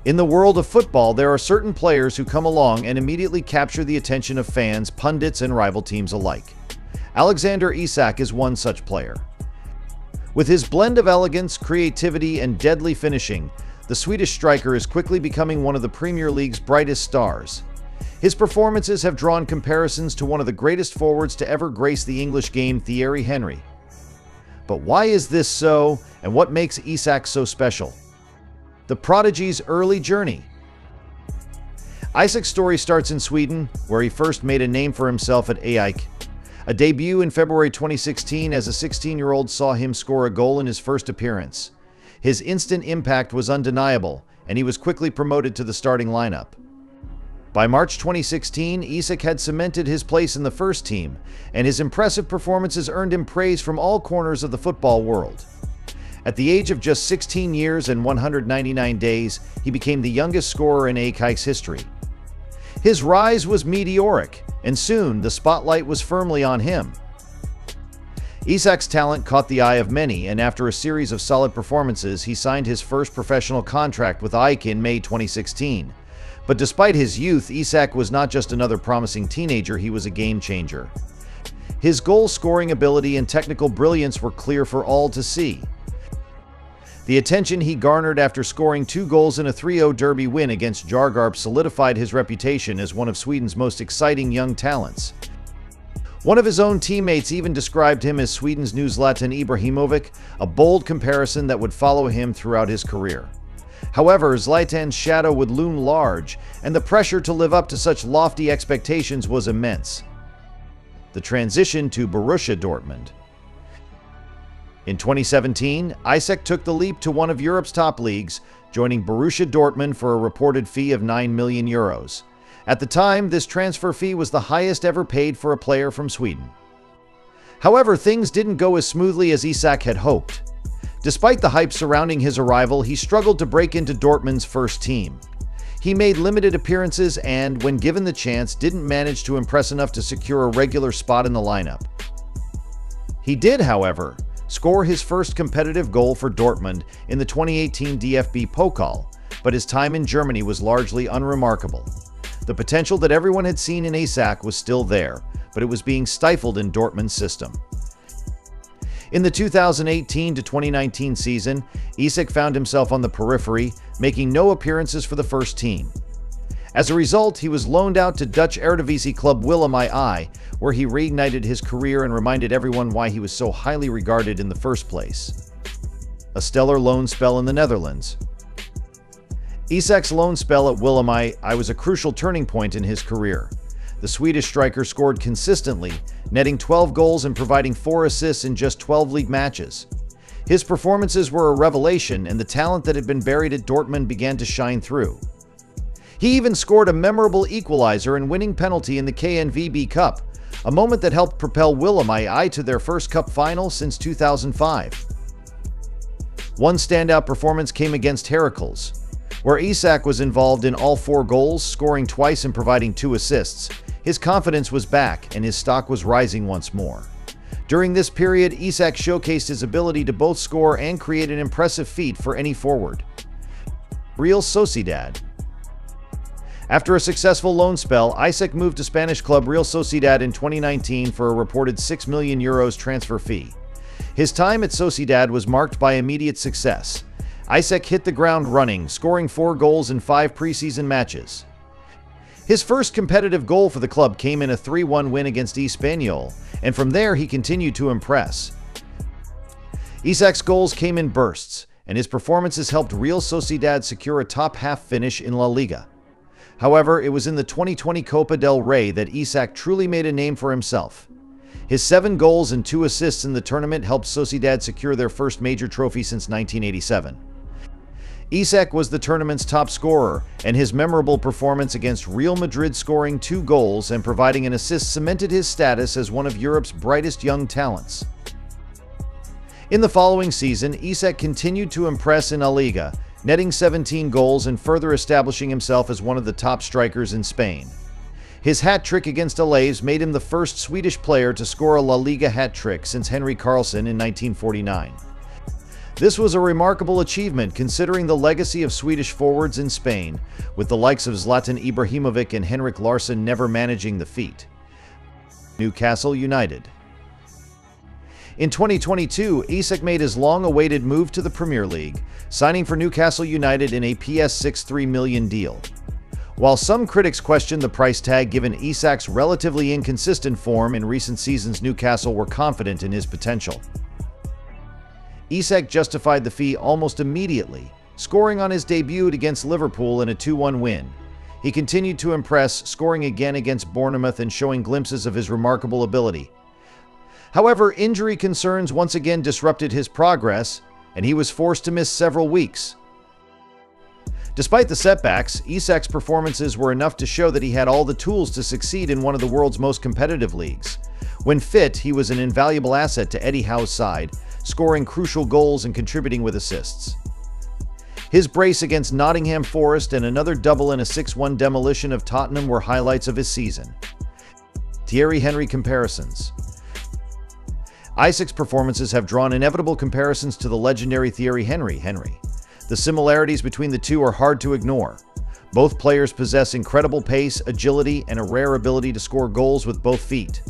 In the world of football, there are certain players who come along and immediately capture the attention of fans, pundits, and rival teams alike. Alexander Isak is one such player. With his blend of elegance, creativity, and deadly finishing, the Swedish striker is quickly becoming one of the Premier League's brightest stars. His performances have drawn comparisons to one of the greatest forwards to ever grace the English game, Thierry Henry. But why is this so, and what makes Isak so special? The prodigy's early journey. Isak's story starts in Sweden, where he first made a name for himself at AIK. A debut in February 2016 as a 16-year-old saw him score a goal in his first appearance. His instant impact was undeniable, and he was quickly promoted to the starting lineup. By March 2016, Isak had cemented his place in the first team, and his impressive performances earned him praise from all corners of the football world. At the age of just 16 years and 199 days, he became the youngest scorer in AIK's history. His rise was meteoric, and soon the spotlight was firmly on him. Isak's talent caught the eye of many, and after a series of solid performances, he signed his first professional contract with AIK in May 2016. But despite his youth, Isak was not just another promising teenager, he was a game changer. His goal-scoring ability and technical brilliance were clear for all to see. The attention he garnered after scoring 2 goals in a 3-0 derby win against Djurgården solidified his reputation as one of Sweden's most exciting young talents. One of his own teammates even described him as Sweden's new Zlatan Ibrahimovic, a bold comparison that would follow him throughout his career. However, Zlatan's shadow would loom large, and the pressure to live up to such lofty expectations was immense. The transition to Borussia Dortmund. In 2017, Isak took the leap to one of Europe's top leagues, joining Borussia Dortmund for a reported fee of €9 million. At the time, this transfer fee was the highest ever paid for a player from Sweden. However, things didn't go as smoothly as Isak had hoped. Despite the hype surrounding his arrival, he struggled to break into Dortmund's first team. He made limited appearances and, when given the chance, didn't manage to impress enough to secure a regular spot in the lineup. He did, however, score his first competitive goal for Dortmund in the 2018 DFB Pokal, but his time in Germany was largely unremarkable. The potential that everyone had seen in Isak was still there, but it was being stifled in Dortmund's system. In the 2018 to 2019 season, Isak found himself on the periphery, making no appearances for the first team. As a result, he was loaned out to Dutch Eredivisie club Willem II, where he reignited his career and reminded everyone why he was so highly regarded in the first place. A stellar loan spell in the Netherlands. Isak's loan spell at Willem II was a crucial turning point in his career. The Swedish striker scored consistently, netting 12 goals and providing 4 assists in just 12 league matches. His performances were a revelation, and the talent that had been buried at Dortmund began to shine through. He even scored a memorable equalizer and winning penalty in the KNVB Cup, a moment that helped propel Willem II to their first cup final since 2005. One standout performance came against Heracles, where Isak was involved in all 4 goals, scoring twice and providing 2 assists. His confidence was back, and his stock was rising once more. During this period, Isak showcased his ability to both score and create an impressive feat for any forward. Real Sociedad. After a successful loan spell, Isak moved to Spanish club Real Sociedad in 2019 for a reported €6 million transfer fee. His time at Sociedad was marked by immediate success. Isak hit the ground running, scoring 4 goals in 5 preseason matches. His first competitive goal for the club came in a 3-1 win against Espanyol, and from there he continued to impress. Isak's goals came in bursts, and his performances helped Real Sociedad secure a top-half finish in La Liga. However, it was in the 2020 Copa del Rey that Isak truly made a name for himself. His 7 goals and 2 assists in the tournament helped Sociedad secure their first major trophy since 1987. Isak was the tournament's top scorer, and his memorable performance against Real Madrid, scoring 2 goals and providing an assist, cemented his status as one of Europe's brightest young talents. In the following season, Isak continued to impress in La Liga, netting 17 goals and further establishing himself as one of the top strikers in Spain. His hat-trick against Alaves made him the first Swedish player to score a La Liga hat-trick since Henry Karlsson in 1949. This was a remarkable achievement considering the legacy of Swedish forwards in Spain, with the likes of Zlatan Ibrahimovic and Henrik Larsson never managing the feat. Newcastle United. In 2022, Isak made his long-awaited move to the Premier League, signing for Newcastle United in a PS63 million deal. While some critics questioned the price tag given Isak's relatively inconsistent form in recent seasons, Newcastle were confident in his potential. Isak justified the fee almost immediately, scoring on his debut against Liverpool in a 2-1 win. He continued to impress, scoring again against Bournemouth and showing glimpses of his remarkable ability. However, injury concerns once again disrupted his progress, and he was forced to miss several weeks. Despite the setbacks, Isak's performances were enough to show that he had all the tools to succeed in one of the world's most competitive leagues. When fit, he was an invaluable asset to Eddie Howe's side, scoring crucial goals and contributing with assists. His brace against Nottingham Forest and another double in a 6-1 demolition of Tottenham were highlights of his season. Thierry Henry comparisons. Isak's performances have drawn inevitable comparisons to the legendary Thierry Henry. The similarities between the two are hard to ignore. Both players possess incredible pace, agility, and a rare ability to score goals with both feet.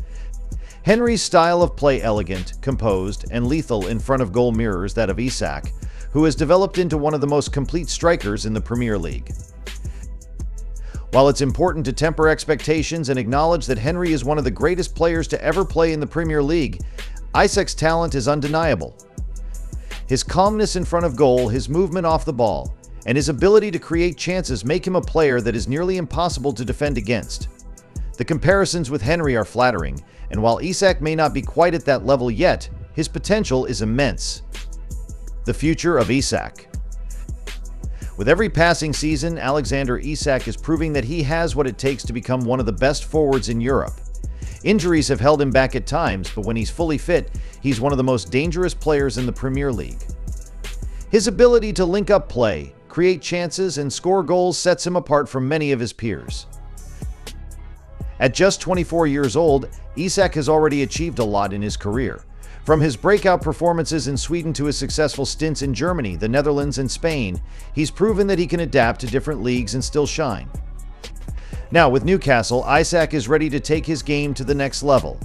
Henry's style of play, elegant, composed, and lethal in front of goal, mirrors that of Isak, who has developed into one of the most complete strikers in the Premier League. While it's important to temper expectations and acknowledge that Henry is one of the greatest players to ever play in the Premier League, Isak's talent is undeniable. His calmness in front of goal, his movement off the ball, and his ability to create chances make him a player that is nearly impossible to defend against. The comparisons with Henry are flattering, and while Isak may not be quite at that level yet, his potential is immense. The future of Isak. With every passing season, Alexander Isak is proving that he has what it takes to become one of the best forwards in Europe. Injuries have held him back at times, but when he's fully fit, he's one of the most dangerous players in the Premier League. His ability to link up play, create chances, and score goals sets him apart from many of his peers. At just 24 years old, Isak has already achieved a lot in his career. From his breakout performances in Sweden to his successful stints in Germany, the Netherlands, and Spain, he's proven that he can adapt to different leagues and still shine. Now, with Newcastle, Isak is ready to take his game to the next level.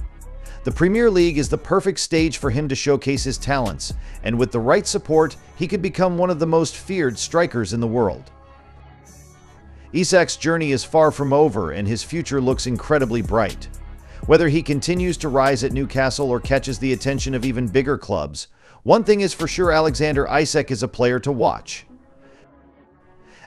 The Premier League is the perfect stage for him to showcase his talents, and with the right support, he could become one of the most feared strikers in the world. Isak's journey is far from over, and his future looks incredibly bright. Whether he continues to rise at Newcastle or catches the attention of even bigger clubs, one thing is for sure: Alexander Isak is a player to watch.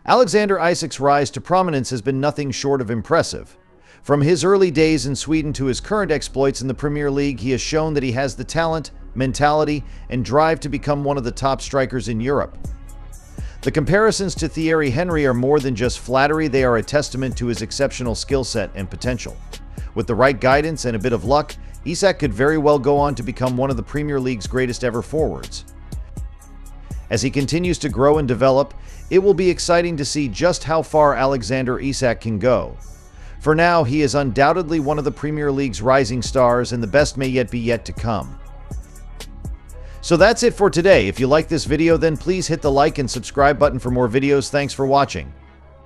Alexander Isak's rise to prominence has been nothing short of impressive. From his early days in Sweden to his current exploits in the Premier League, he has shown that he has the talent, mentality, and drive to become one of the top strikers in Europe. The comparisons to Thierry Henry are more than just flattery, they are a testament to his exceptional skill set and potential. With the right guidance and a bit of luck, Isak could very well go on to become one of the Premier League's greatest ever forwards. As he continues to grow and develop, it will be exciting to see just how far Alexander Isak can go. For now, he is undoubtedly one of the Premier League's rising stars, and the best may yet be yet to come. So that's it for today. If you like this video, then please hit the like and subscribe button for more videos. Thanks for watching.